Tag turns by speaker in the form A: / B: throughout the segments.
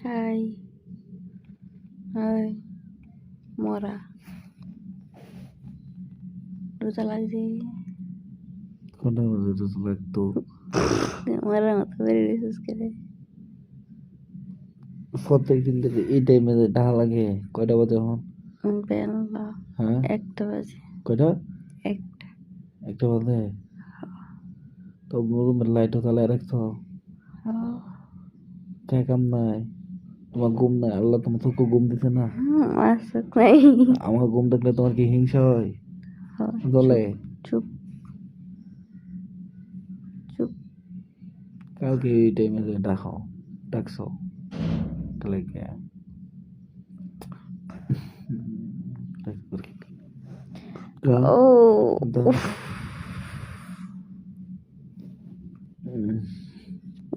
A: High high মরা রোজা লাগছে
B: কোনটা মধ্যে তো লাগতো
A: মরার মতো বেরিয়ে রিসুস করে
B: প্রত্যেকদিন থেকে এই টাইমে ঢাকা লাগে কয়টা বাজে এখন?
A: বেলা
B: হ্যাঁ
A: 1টা বাজে
B: কয়টা?
A: 1টা
B: 1টা বাজে। তো রুমের লাইটও জ্বালায় রাখছো? কে কাম নাই? তোমার ঘুম নাই? আল্লাহ তোমার চোখে ঘুম দিছে না?
A: আসুক নাই
B: আমার ঘুম থাকলে তোমার কি হিংসা হয়? জ্বলে?
A: চুপ চুপ
B: কালকে এই টাইমে ডাকছো কালকে
A: ও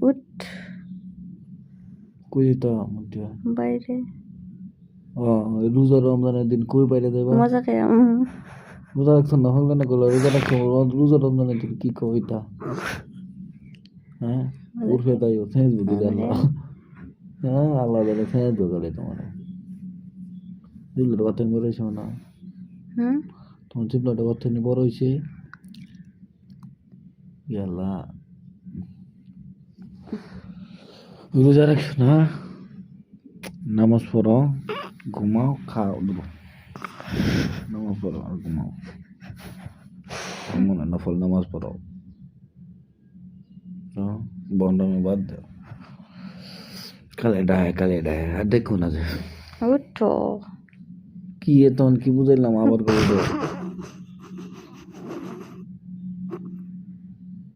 A: উঠ
B: কই যেতা
A: বাইরে
B: রোজা রমজানের দিন কই বাইরে যাইবা?
A: মজা খাই
B: রোজা রাখছো না হল না করলো রোজা রাখছো রোজা রমজানের দিন কি কবিতা? হ্যাঁ উর্ফে তাই সেন্স বুদ্ধি আল্লাহ হ্যাঁ আল্লাহ জানে সেন্স ঢোকালে তোমার জিবলাটা কথা বড় হয়েছে না তোমার জিবলাটা কথা নিয়ে বড় হয়েছে আল্লাহ রোজা রাখছো না নামাজ পড়ো ঘুমাও খাও দেবো নামাজ পড়ো আর ঘুমাও মনে নফল নামাজ পড়ো বন্ডামি বাদ দাও কালে ডায় আর দেখো না যে
A: উঠো
B: কি তখন কি বুঝাইলাম আবার করে